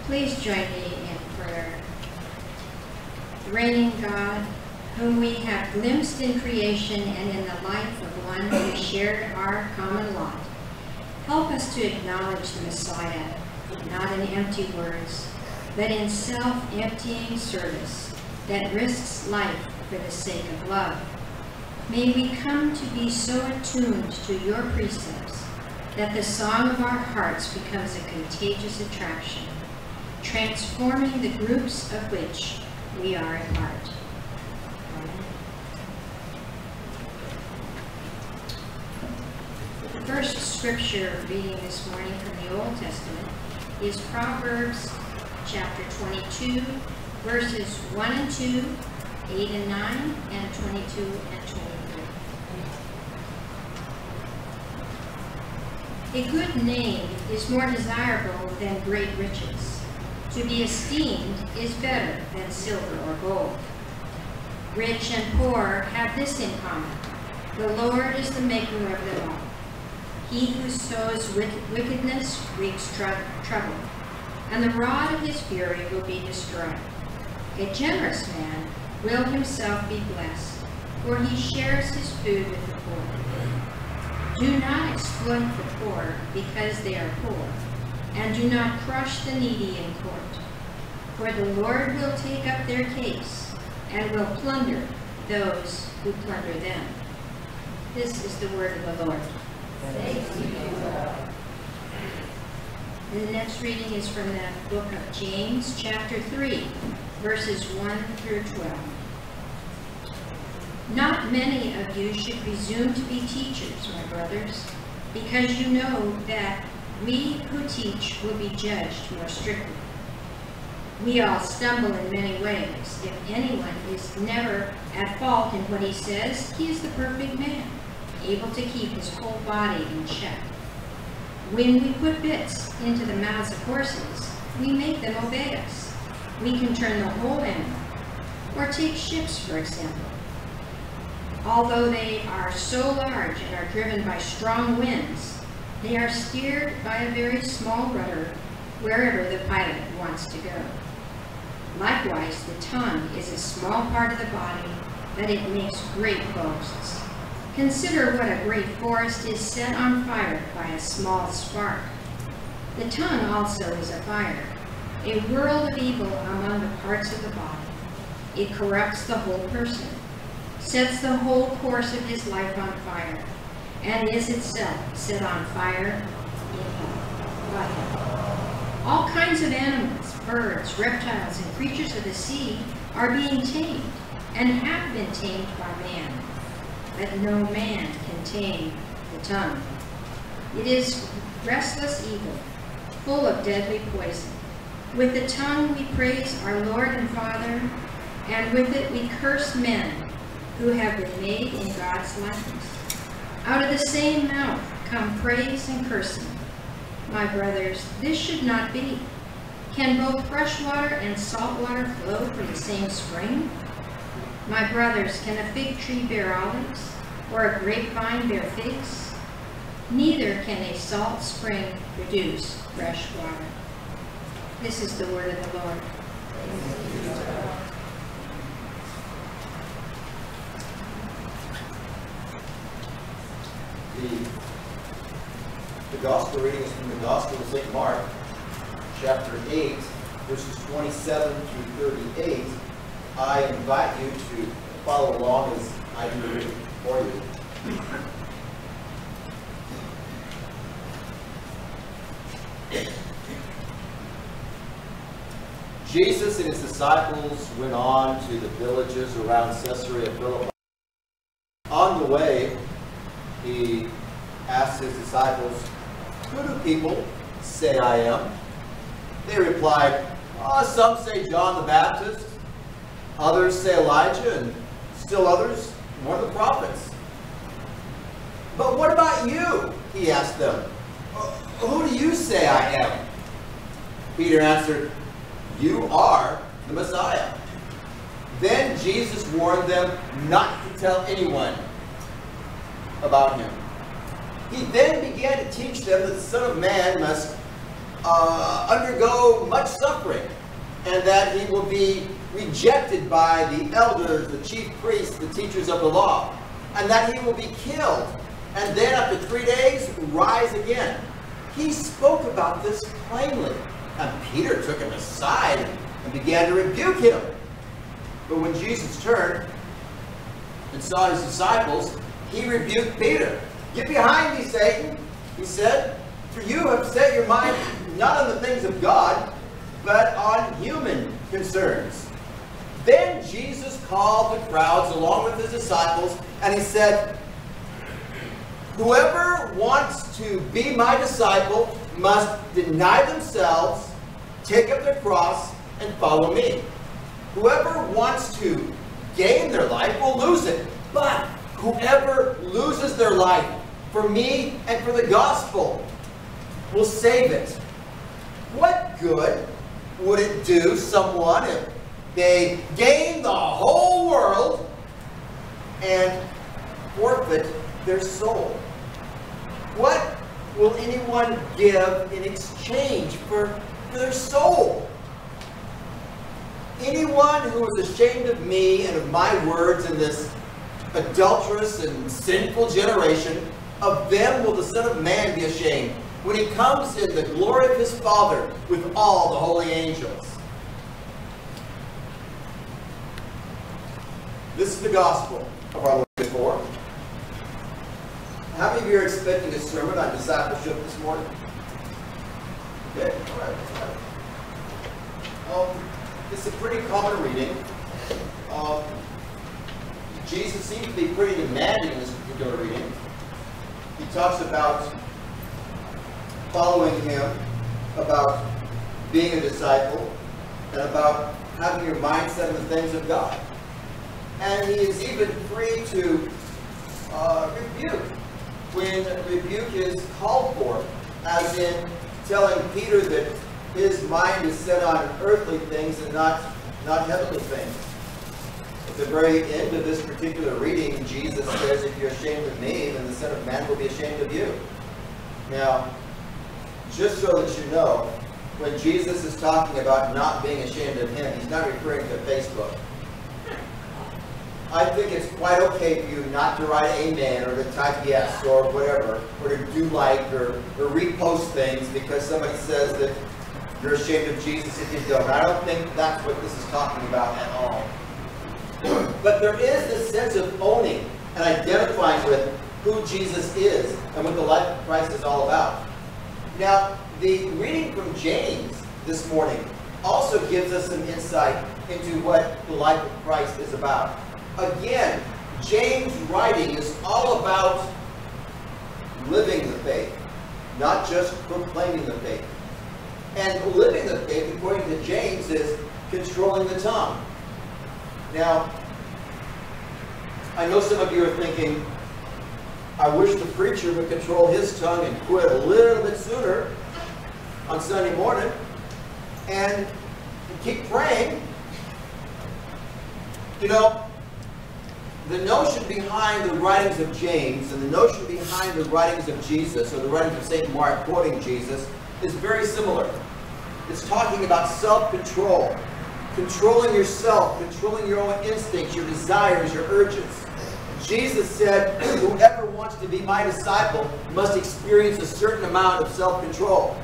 Please join me in prayer. Reigning God, whom we have glimpsed in creation and in the life of one who shared our common lot, help us to acknowledge the Messiah, not in empty words, but in self-emptying service that risks life for the sake of love. May we come to be so attuned to your precepts that the song of our hearts becomes a contagious attraction, transforming the groups of which we are a part. Amen. The first scripture reading this morning from the Old Testament is Proverbs chapter 22, verses 1 and 2, 8 and 9, and 22 and 23. A good name is more desirable than great riches. To be esteemed is better than silver or gold. Rich and poor have this in common: the Lord is the maker of them all. He who sows wickedness reaps trouble, and the rod of his fury will be destroyed. A generous man will himself be blessed, for he shares his food with the poor. Do not exploit the poor because they are poor, and do not crush the needy in court. For the Lord will take up their case, and will plunder those who plunder them. This is the word of the Lord. Thanks be to God. The next reading is from the book of James, chapter 3, verses 1 through 12. Not many of you should presume to be teachers, my brothers, because you know that we who teach will be judged more strictly. We all stumble in many ways. If anyone is never at fault in what he says, he is the perfect man, able to keep his whole body in check. When we put bits into the mouths of horses, we make them obey us. We can turn the whole animal. Or take ships, for example. Although they are so large and are driven by strong winds, they are steered by a very small rudder wherever the pilot wants to go. Likewise, the tongue is a small part of the body, but it makes great boasts. Consider what a great forest is set on fire by a small spark. The tongue also is a fire, a world of evil among the parts of the body. It corrupts the whole person, sets the whole course of his life on fire, and is itself set on fire by him. All kinds of animals, birds, reptiles, and creatures of the sea are being tamed, and have been tamed by man. But no man can tame the tongue. It is restless evil, full of deadly poison. With the tongue we praise our Lord and Father, and with it we curse men who have been made in God's likeness. Out of the same mouth come praise and cursing. My brothers, this should not be. Can both fresh water and salt water flow from the same spring? My brothers, can a fig tree bear olives, or a grapevine bear figs? Neither can a salt spring produce fresh water. This is the word of the Lord. The gospel reading is from the Gospel of St. Mark, chapter 8, verses 27 through 38. I invite you to follow along as I do the reading for you. Jesus and his disciples went on to the villages around Caesarea Philippi. On the way, he asked his disciples, "Who do people say I am?" They replied, "Some say John the Baptist, others say Elijah, and still others, one of the prophets." "But what about you?" he asked them. "Who do you say I am?" Peter answered, "You are the Messiah." Then Jesus warned them not to tell anyone about him. He then began to teach them that the Son of Man must undergo much suffering, and that he will be rejected by the elders, the chief priests, the teachers of the law, and that he will be killed, and then after 3 days, rise again. He spoke about this plainly, and Peter took him aside and began to rebuke him. But when Jesus turned and saw his disciples, he rebuked Peter. "Get behind me, Satan," he said, "for you have set your mind not on the things of God, but on human concerns." Then Jesus called the crowds along with his disciples, and he said, "Whoever wants to be my disciple must deny themselves, take up their cross, and follow me. Whoever wants to gain their life will lose it, but whoever loses their life for me and for the gospel will save it. What good would it do someone if they gain the whole world and forfeit their soul? What will anyone give in exchange for their soul? Anyone who is ashamed of me and of my words in this adulterous and sinful generation, of them will the Son of Man be ashamed when he comes in the glory of his Father with all the holy angels." This is the gospel of our Lord and Savior. How many of you are expecting a sermon on discipleship this morning? Okay, all right. It's a pretty common reading. Jesus seems to be pretty demanding in this particular reading. He talks about following him, about being a disciple, and about having your mind set on the things of God. And he is even free to rebuke when rebuke is called for, as in telling Peter that his mind is set on earthly things and not heavenly things. At the very end of this particular reading, Jesus says, "If you're ashamed of me, then the Son of Man will be ashamed of you." Now, just so that you know, when Jesus is talking about not being ashamed of him, he's not referring to Facebook. I think it's quite okay for you not to write amen or to type yes or whatever, or to do like or repost things because somebody says that you're ashamed of Jesus if you don't. I don't think that's what this is talking about at all. But there is this sense of owning and identifying with who Jesus is and what the life of Christ is all about. Now, the reading from James this morning also gives us some insight into what the life of Christ is about. Again, James' writing is all about living the faith, not just proclaiming the faith. And living the faith, according to James, is controlling the tongue. Now, I know some of you are thinking, I wish the preacher would control his tongue and quit a little bit sooner on Sunday morning and keep praying. You know, the notion behind the writings of James and the notion behind the writings of Jesus, or the writings of St. Mark quoting Jesus, is very similar. It's talking about self-control, controlling yourself, controlling your own instincts, your desires, your urges. Jesus said, whoever wants to be my disciple must experience a certain amount of self-control.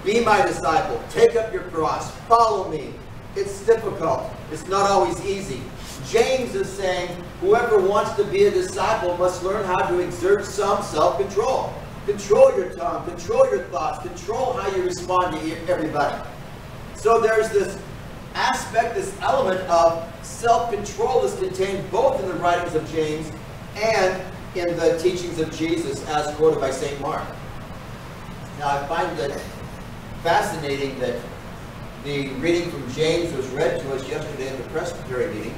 Be my disciple. Take up your cross. Follow me. It's difficult. It's not always easy. James is saying, whoever wants to be a disciple must learn how to exert some self-control. Control your tongue, control your thoughts, control how you respond to everybody. So there's this aspect, this element of self-control is contained both in the writings of James and in the teachings of Jesus as quoted by St. Mark. Now I find that fascinating that the reading from James was read to us yesterday in the Presbytery meeting,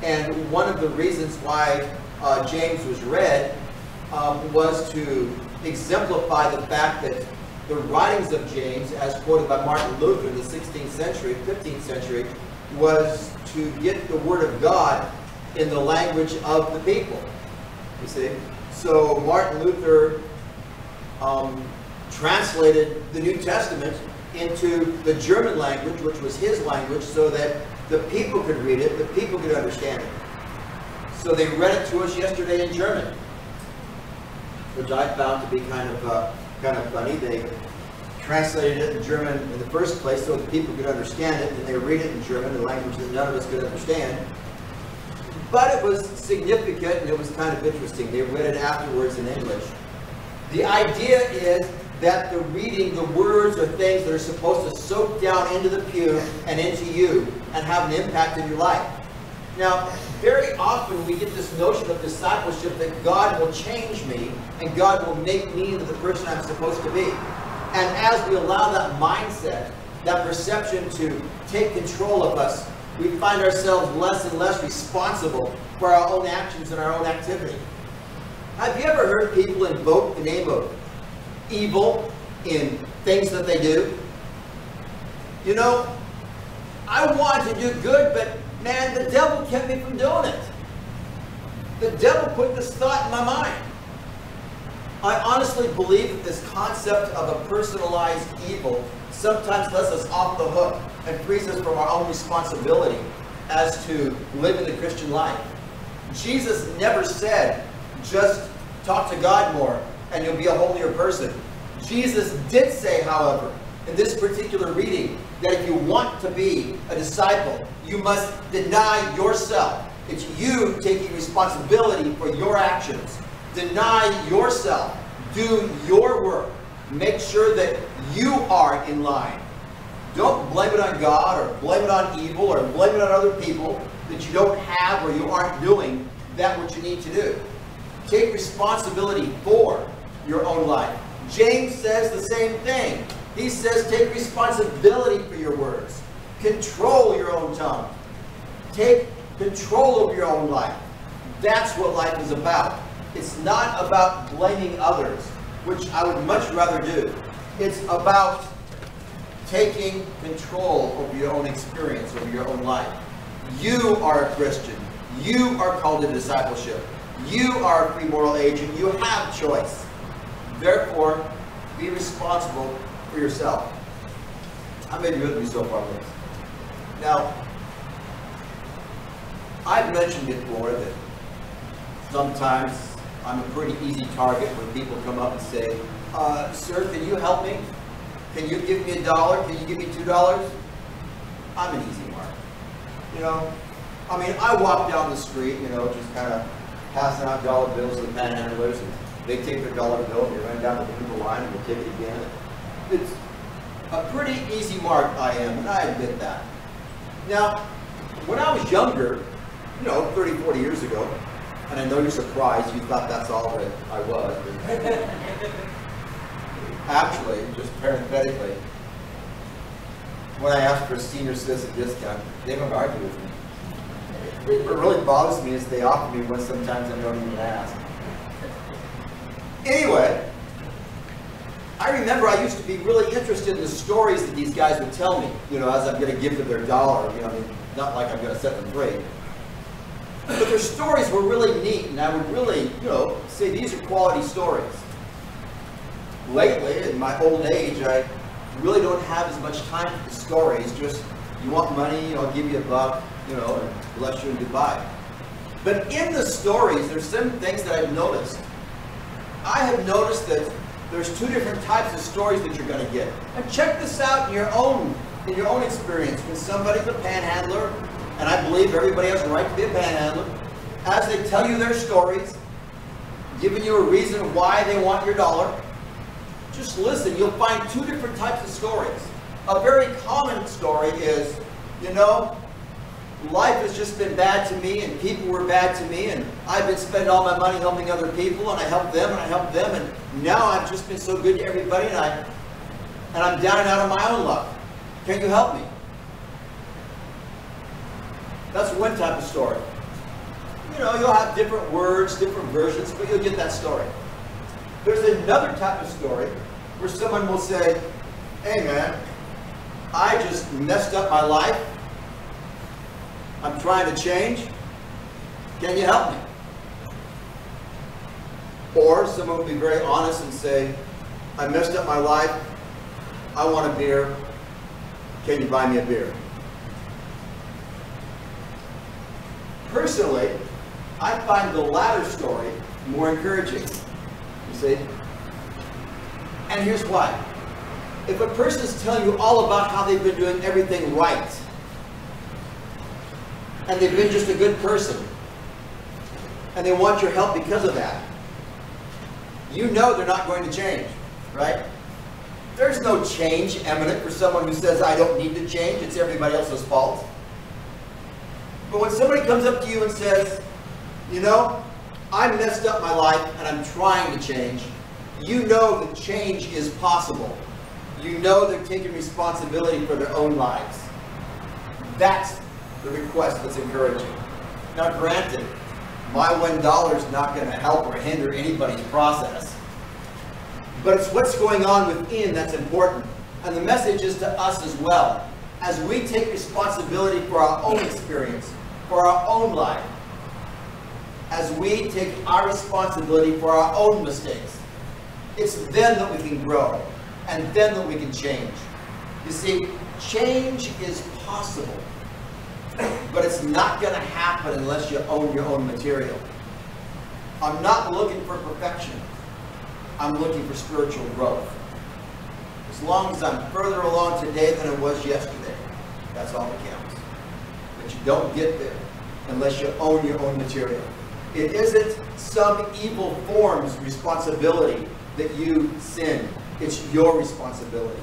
and one of the reasons why James was read was to exemplify the fact that the writings of James, as quoted by Martin Luther in the 16th century, 15th century, was to get the Word of God in the language of the people. You see? So Martin Luther translated the New Testament into the German language, which was his language, so that the people could read it, the people could understand it. So they read it to us yesterday in German, which I found to be kind of funny. They translated it in German in the first place so that people could understand it, and they read it in German, the language that none of us could understand. But it was significant and it was kind of interesting. They read it afterwards in English. The idea is that the reading, the words are things that are supposed to soak down into the pew and into you and have an impact in your life. Now, very often we get this notion of discipleship that God will change me and God will make me into the person I'm supposed to be. And as we allow that mindset, that perception to take control of us, we find ourselves less and less responsible for our own actions and our own activity. Have you ever heard people invoke the name of evil in things that they do? You know, I wanted to do good, but man, the devil kept me from doing it. The devil put this thought in my mind. I honestly believe that this concept of a personalized evil sometimes lets us off the hook and frees us from our own responsibility as to living the Christian life. Jesus never said, just talk to God more and you'll be a holier person. Jesus did say, however, in this particular reading, that if you want to be a disciple, you must deny yourself. It's you taking responsibility for your actions. Deny yourself. Do your work. Make sure that you are in line. Don't blame it on God or blame it on evil or blame it on other people that you don't have or you aren't doing that what you need to do. Take responsibility for your own life. James says the same thing. He says take responsibility for your words. Control your own tongue. Take control of your own life. That's what life is about. It's not about blaming others, which I would much rather do. It's about taking control over your own experience, over your own life. You are a Christian. You are called to discipleship. You are a free moral agent. You have choice. Therefore, be responsible for yourself. How many of you with me so far, Liz? Now, I've mentioned before that sometimes I'm a pretty easy target when people come up and say, sir, can you help me? Can you give me $1? Can you give me $2? I'm an easy mark. You know, I mean, I walk down the street, you know, just kind of passing out dollar bills to the panhandlers, and they take their dollar bill, and they run down the end of the line, and we'll take it again. It's a pretty easy mark I am, and I admit that. Now, when I was younger, you know, 30, 40 years ago, and I know you're surprised, you thought that's all that I was. Actually, just parenthetically, when I asked for a senior citizen discount, they don't argue with me. What really bothers me is they offer me one sometimes I don't even ask. Anyway, I remember I used to be really interested in the stories that these guys would tell me, you know, as I'm going to give them their $1, you know, I mean, not like I'm going to set them free. But their stories were really neat, and I would really, you know, say these are quality stories. Lately, in my old age, I really don't have as much time for the stories. Just, you want money, I'll give you $1, you know, and bless you and goodbye. But in the stories, there's some things that I've noticed. I have noticed that there's 2 different types of stories that you're going to get. And check this out in your own experience. When somebody's a panhandler, and I believe everybody has a right to be a panhandler, as they tell you their stories, giving you a reason why they want your $1, just listen. You'll find 2 different types of stories. A very common story is, you know, life has just been bad to me, and people were bad to me, and I've been spending all my money helping other people, and I helped them, and I helped them, and now I've just been so good to everybody, and I'm down and out of my own luck. Can you help me? That's one type of story. You know, you'll have different words, different versions, but you'll get that story. There's another type of story where someone will say, hey man, I just messed up my life. I'm trying to change. Can you help me? Or someone will be very honest and say, I messed up my life. I want a beer. Can you buy me a beer? Personally, I find the latter story more encouraging. You see? And here's why. If a person is telling you all about how they've been doing everything right, and they've been just a good person, and they want your help because of that, you know they're not going to change, right? There's no change imminent for someone who says, I don't need to change, it's everybody else's fault. But when somebody comes up to you and says, you know, I messed up my life and I'm trying to change, you know that change is possible. You know they're taking responsibility for their own lives. That's the request that's encouraging. Now granted, my $1 is not going to help or hinder anybody's process. But it's what's going on within that's important. And the message is to us as well. As we take responsibility for our own experience, for our own life, as we take our responsibility for our own mistakes, it's then that we can grow, and then that we can change. You see, change is possible, but it's not going to happen unless you own your own material. I'm not looking for perfection. I'm looking for spiritual growth. As long as I'm further along today than I was yesterday, that's all that counts. But you don't get there unless you own your own material. It isn't some evil form's responsibility that you sin. It's your responsibility.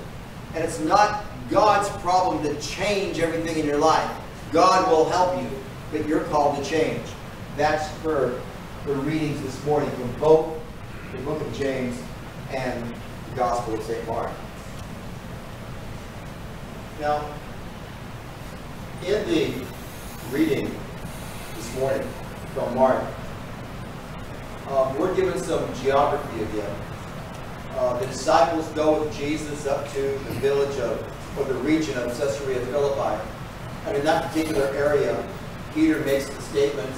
And it's not God's problem to change everything in your life. God will help you, but you're called to change. That's for the readings this morning from both the book of James and the Gospel of St. Mark. Now, in the reading this morning from Mark, we're given some geography again. The disciples go with Jesus up to the village or the region of Caesarea Philippi. And in that particular area, Peter makes the statement,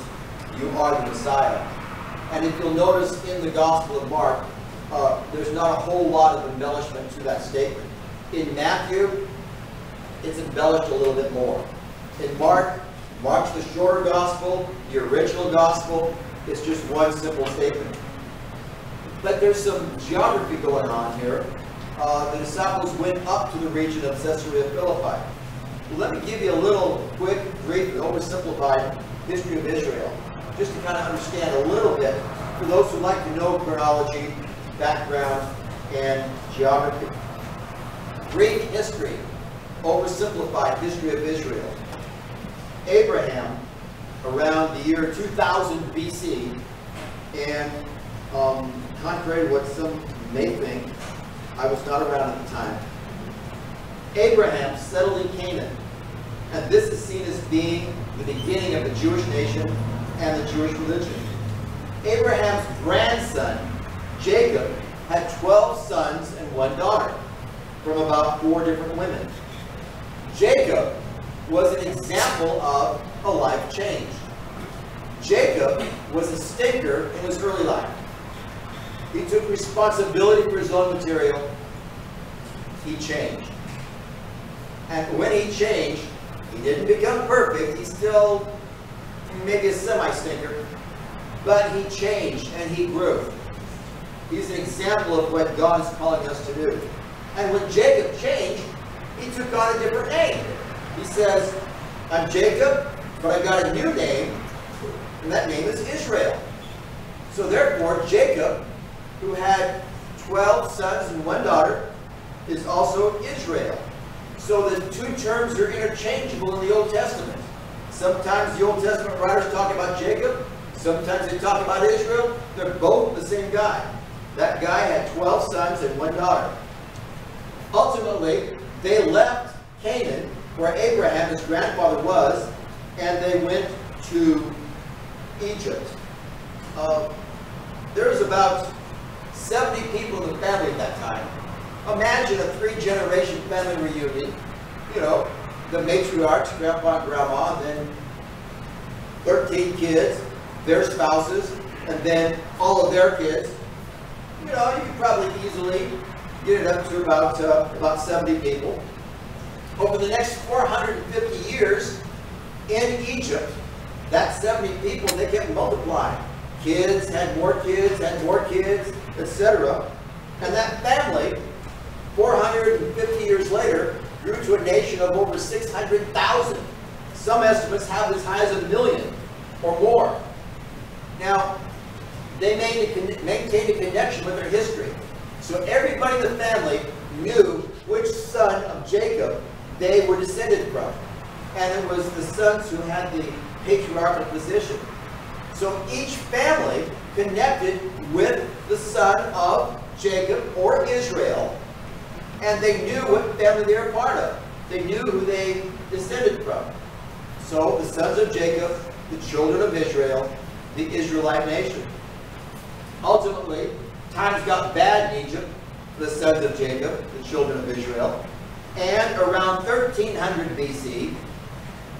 "You are the Messiah." And if you'll notice in the Gospel of Mark, there's not a whole lot of embellishment to that statement. In Matthew, it's embellished a little bit more. In Mark's the shorter Gospel, the original Gospel, it's just one simple statement. But there's some geography going on here. The disciples went up to the region of Caesarea Philippi. Well, let me give you a little quick, brief, oversimplified history of Israel, just to kind of understand a little bit for those who like to know chronology, background, and geography. Brief history, oversimplified history of Israel. Abraham, around the year 2000 BC, and contrary to what some may think, I was not around at the time, Abraham settled in Canaan. And this is seen as being the beginning of the Jewish nation and the Jewish religion. Abraham's grandson, Jacob, had 12 sons and 1 daughter from about 4 different women. Jacob was an example of a life change. Jacob was a stinker in his early life. He took responsibility for his own material. He changed. And when he changed, he didn't become perfect. He's still maybe a semi-stinker. But he changed and he grew. He's an example of what God is calling us to do. And when Jacob changed, he took on a different name. He says, I'm Jacob, but I got a new name, and that name is Israel. So therefore, Jacob, who had 12 sons and 1 daughter, is also Israel. So the 2 terms are interchangeable in the Old Testament. Sometimes the Old Testament writers talk about Jacob, sometimes they talk about Israel. They're both the same guy. That guy had 12 sons and 1 daughter. Ultimately, they left Canaan, where Abraham, his grandfather, was, and they went to Egypt. There was about 70 people in the family at that time. Imagine a 3-generation family reunion. You know, the matriarchs, grandpa and grandma, then 13 kids, their spouses, and then all of their kids. You know, you could probably easily get it up to about 70 people. Over the next 450 years in Egypt, that 70 people, they kept multiplying. Kids had more kids, etc. And that family, 450 years later, grew to a nation of over 600,000. Some estimates have as high as 1 million or more. Now, they maintained a connection with their history. So everybody in the family knew which son of Jacob they were descended from. And it was the sons who had the patriarchal position. So each family connected with the son of Jacob or Israel, and they knew what family they were part of. They knew who they descended from. So the sons of Jacob, the children of Israel, the Israelite nation. Ultimately, times got bad in Egypt for the sons of Jacob, the children of Israel, and around 1300 BC,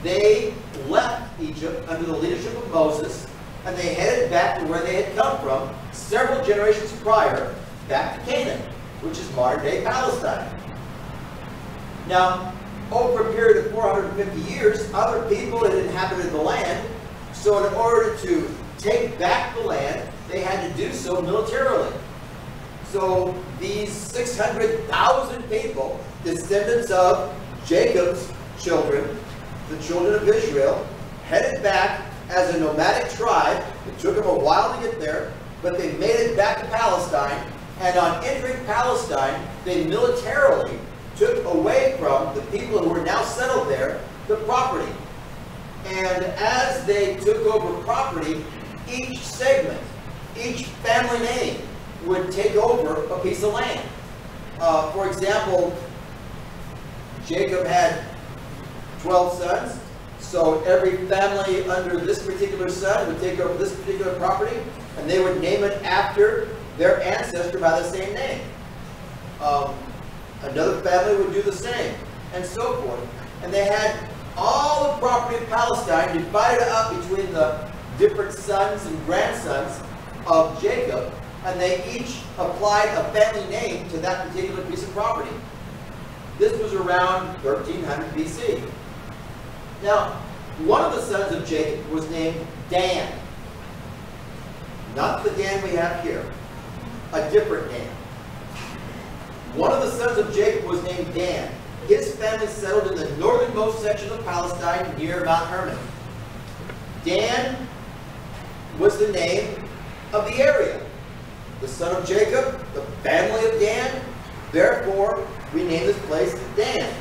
they left Egypt under the leadership of Moses, and they headed back to where they had come from several generations prior, back to Canaan, which is modern-day Palestine. Now, over a period of 450 years, other people had inhabited the land, so in order to take back the land, they had to do so militarily. So these 600,000 people, descendants of Jacob's children, the children of Israel, headed back as a nomadic tribe. It took them a while to get there, but they made it back to Palestine, and on entering Palestine, they militarily took away from the people who were now settled there the property. And as they took over property, each segment, each family name would take over a piece of land. For example, Jacob had 12 sons, so every family under this particular son would take over this particular property, and they would name it after their ancestor by the same name. Another family would do the same, and so forth. And they had all the property of Palestine divided up between the different sons and grandsons of Jacob, and they each applied a family name to that particular piece of property. This was around 1300 BC. Now, one of the sons of Jacob was named Dan. Not the Dan we have here. A different Dan. One of the sons of Jacob was named Dan. His family settled in the northernmost section of Palestine near Mount Hermon. Dan was the name of the area. The son of Jacob, the family of Dan, therefore we name this place Dan.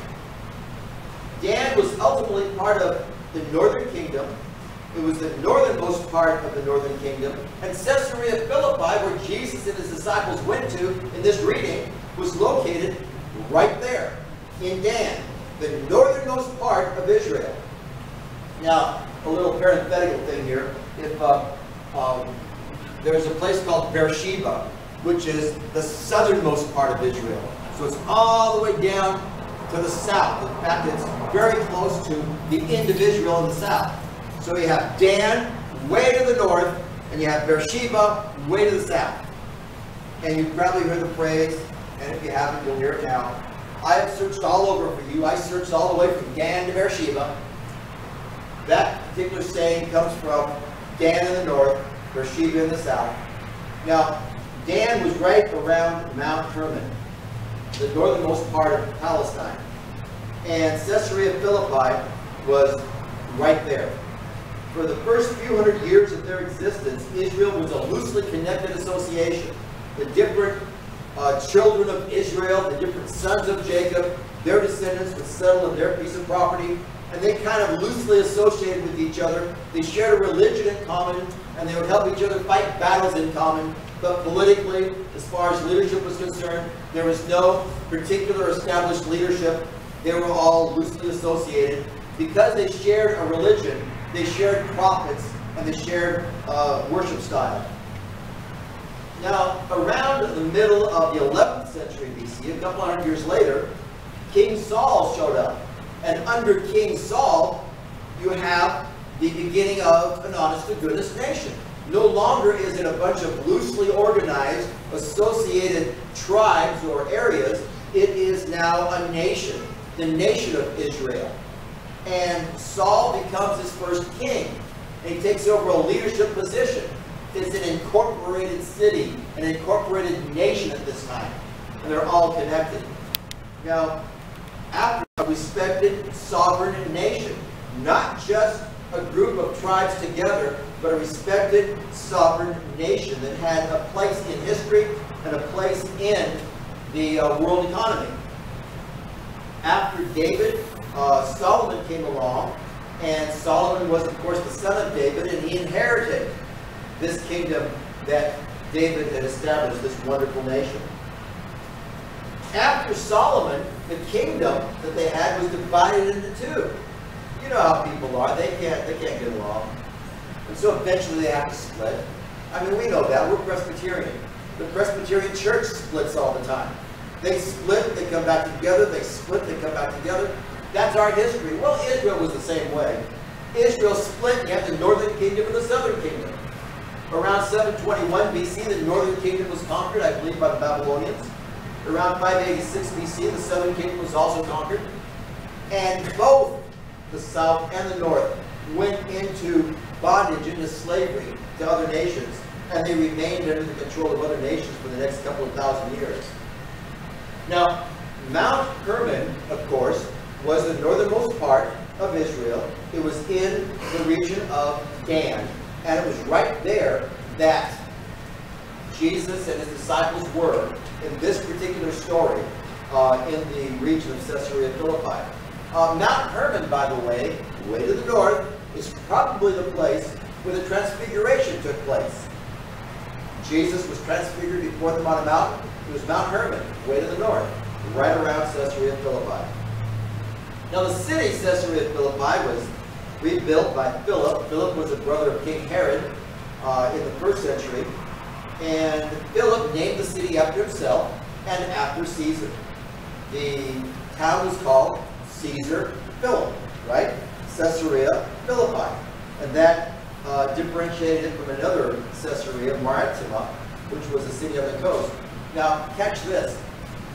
Dan was ultimately part of the northern kingdom. It was the northernmost part of the northern kingdom. And Caesarea Philippi, where Jesus and his disciples went to in this reading, was located right there in Dan, the northernmost part of Israel. Now, a little parenthetical thing here. If there's a place called Beersheba, which is the southernmost part of Israel. So it's all the way down to the south. In fact, it's very close to the end of Israel in the south. So you have Dan way to the north, and you have Beersheba way to the south. And you've probably heard the phrase, and if you haven't, you'll hear it now. I have searched all over for you. I searched all the way from Dan to Beersheba. That particular saying comes from Dan in the north, Beersheba in the south. Now, Dan was right around Mount Hermon, the northernmost part of Palestine. And Caesarea Philippi was right there. For the first few hundred years of their existence, Israel was a loosely connected association. The different children of Israel, the different sons of Jacob, their descendants would settle in their piece of property, and they kind of loosely associated with each other. They shared a religion in common, and they would help each other fight battles in common. But politically, as far as leadership was concerned, there was no particular established leadership. They were all loosely associated. Because they shared a religion, they shared prophets, and they shared worship style. Now, around the middle of the 11th century BC, a couple hundred years later, King Saul showed up. And under King Saul, you have the beginning of an honest-to-goodness nation. no longer is it a bunch of loosely organized, associated tribes or areas. It is now a nation, the nation of Israel. And Saul becomes his first king. And he takes over a leadership position. It's an incorporated city, an incorporated nation at this time. And they're all connected. Now, after a respected sovereign nation, not just a group of tribes together, but a respected sovereign nation that had a place in history and a place in the world economy. After David, Solomon came along, and Solomon was, of course, the son of David, and he inherited this kingdom that David had established, this wonderful nation. After Solomon, the kingdom that they had was divided into two. You know how people are. They can't get along. And so eventually they have to split. I mean, we know that. We're Presbyterian. The Presbyterian church splits all the time. They split, they come back together. They split, they come back together. That's our history. Well, Israel was the same way. Israel split. You have the northern kingdom and the southern kingdom. Around 721 BC, the northern kingdom was conquered, I believe, by the Babylonians. Around 586 BC, the southern kingdom was also conquered. And both the south and the north went into bondage, into slavery to other nations. And they remained under the control of other nations for the next couple of thousand years. Now, Mount Hermon, of course, was the northernmost part of Israel. It was in the region of Dan. And it was right there that Jesus and his disciples were in this particular story in the region of Caesarea Philippi. Mount Hermon, by the way to the north, is probably the place where the transfiguration took place. Jesus was transfigured before them on a mountain. It was Mount Hermon, way to the north, right around Caesarea Philippi. Now the city Caesarea Philippi was rebuilt by Philip. Philip was a brother of King Herod in the 1st century. And Philip named the city after himself and after Caesar. The town was called Caesar Philip, right? Caesarea Philippi. And that differentiated it from another Caesarea Maritima, which was a city on the coast. Now, catch this.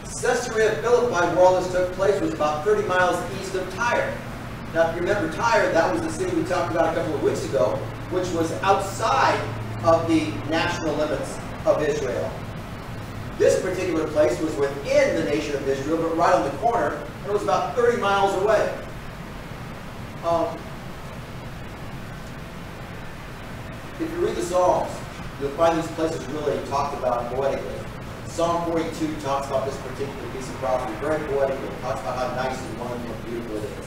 Caesarea Philippi, where all this took place, was about 30 miles east of Tyre. Now, if you remember Tyre, that was the city we talked about a couple of weeks ago, which was outside of the national limits of Israel. This particular place was within the nation of Israel, but right on the corner, and it was about 30 miles away. If you read the Psalms, you'll find these places really talked about poetically. Psalm 42 talks about this particular piece of property very poetically. It talks about how nice and wonderful and beautiful it is.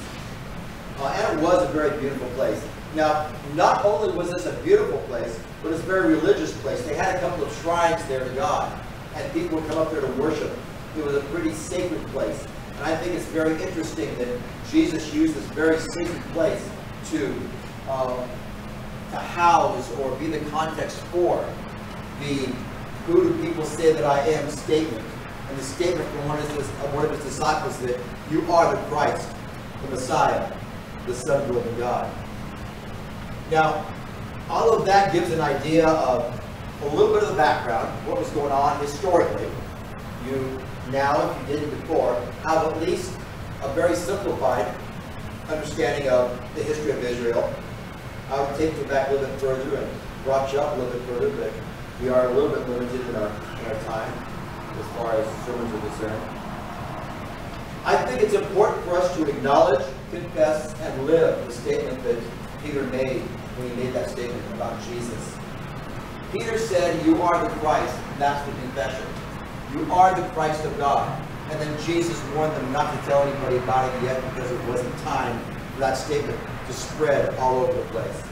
And it was a very beautiful place. Now, not only was this a beautiful place, but it's a very religious place. They had a couple of shrines there to God, and people would come up there to worship. It was a pretty sacred place. And I think it's very interesting that Jesus used this very sacred place to house or be the context for the "who do people say that I am" statement. And the statement from one of his disciples that you are the Christ, the Messiah, the Son of the living God. Now, all of that gives an idea of a little bit of the background, what was going on historically. You now, if you didn't before, have at least a very simplified understanding of the history of Israel. I would take you back a little bit further and brought you up a little bit further, but we are a little bit limited in our time as far as sermons are concerned. I think it's important for us to acknowledge, confess, and live the statement that Peter made when he made that statement about Jesus. Peter said, "You are the Christ," and that's the confession. You are the Christ of God. And then Jesus warned them not to tell anybody about it yet because it wasn't time for that statement to spread all over the place.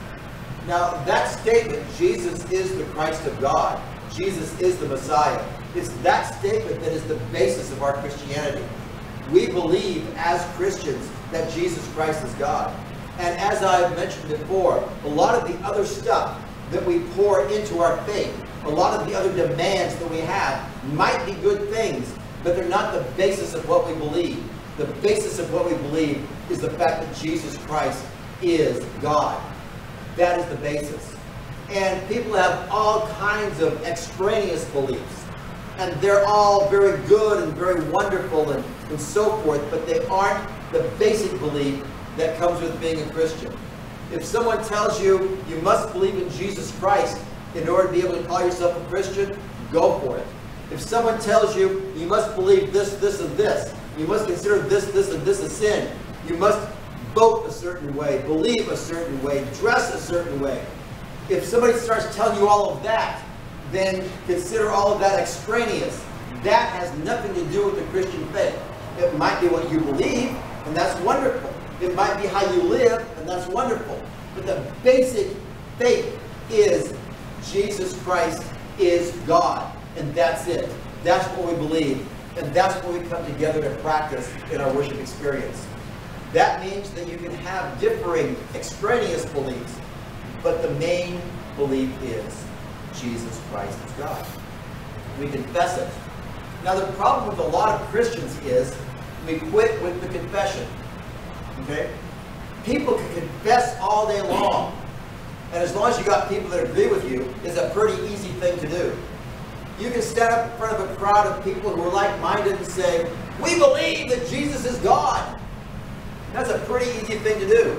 Now, that statement, Jesus is the Christ of God, Jesus is the Messiah, it's that statement that is the basis of our Christianity. We believe as Christians that Jesus Christ is God. And as I've mentioned before, a lot of the other stuff that we pour into our faith, a lot of the other demands that we have might be good things, but they're not the basis of what we believe. The basis of what we believe is the fact that Jesus Christ is God. That is the basis. And people have all kinds of extraneous beliefs. And they're all very good and very wonderful and so forth, but they aren't the basic belief that comes with being a Christian. If someone tells you you must believe in Jesus Christ in order to be able to call yourself a Christian, go for it. If someone tells you you must believe this, this, and this, you must consider this, this, and this a sin, you must vote a certain way, believe a certain way, dress a certain way. If somebody starts telling you all of that, then consider all of that extraneous. That has nothing to do with the Christian faith. It might be what you believe, and that's wonderful. It might be how you live, and that's wonderful. But the basic faith is Jesus Christ is God, and that's it. That's what we believe, and that's what we come together to practice in our worship experience. That means that you can have differing extraneous beliefs, but the main belief is Jesus Christ is God. We confess it. Now the problem with a lot of Christians is we quit with the confession. Okay? People can confess all day long. And as long as you got people that agree with you, it's a pretty easy thing to do. You can stand up in front of a crowd of people who are like-minded and say, we believe that Jesus is God. That's a pretty easy thing to do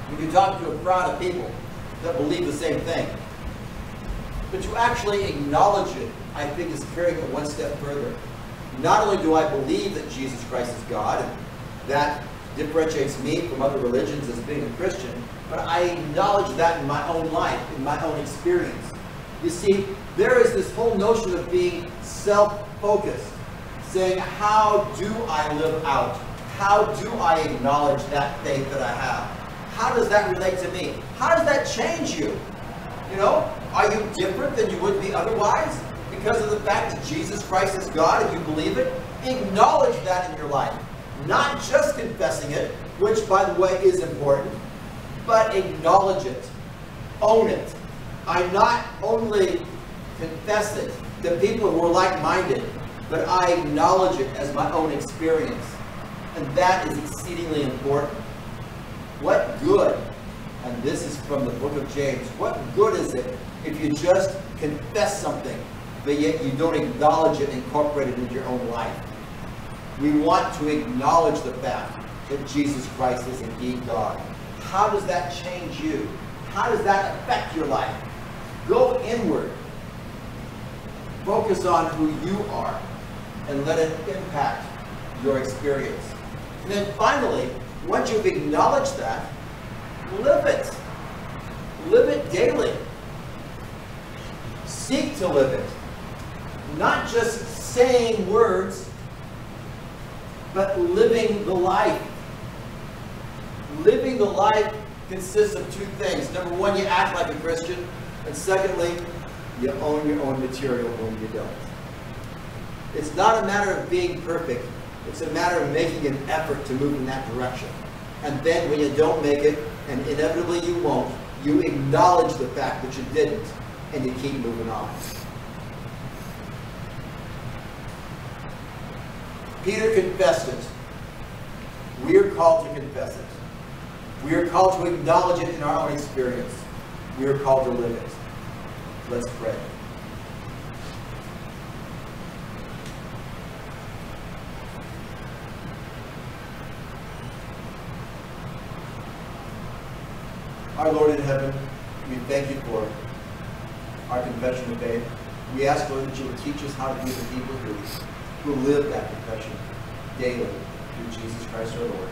when you talk to a crowd of people that believe the same thing. But to actually acknowledge it, I think, is carrying it one step further. Not only do I believe that Jesus Christ is God, and that differentiates me from other religions as being a Christian, but I acknowledge that in my own life, in my own experience. You see, there is this whole notion of being self-focused, saying, how do I live out? How do I acknowledge that faith that I have? How does that relate to me? How does that change you? You know, are you different than you would be otherwise because of the fact that Jesus Christ is God and you believe it? Acknowledge that in your life. Not just confessing it, which, by the way, is important, but acknowledge it. Own it. I not only confess it to people who are like-minded, but I acknowledge it as my own experience. And that is exceedingly important. What good, and this is from the book of James, what good is it if you just confess something, but yet you don't acknowledge it and incorporate it into your own life? We want to acknowledge the fact that Jesus Christ is indeed God. How does that change you? How does that affect your life? Go inward. Focus on who you are and let it impact your experience. And then finally, once you've acknowledged that, live it. Live it daily. Seek to live it. Not just saying words, but living the life. Living the life consists of two things. Number one, you act like a Christian. And secondly, you own your own material when you don't. It's not a matter of being perfect. It's a matter of making an effort to move in that direction. And then when you don't make it, and inevitably you won't, you acknowledge the fact that you didn't, and you keep moving on. Peter confessed it. We are called to confess it. We are called to acknowledge it in our own experience. We are called to live it. Let's pray. Our Lord in heaven, we thank you for our confession of faith. We ask, Lord, that you would teach us how to be the people who live that confession daily through Jesus Christ our Lord.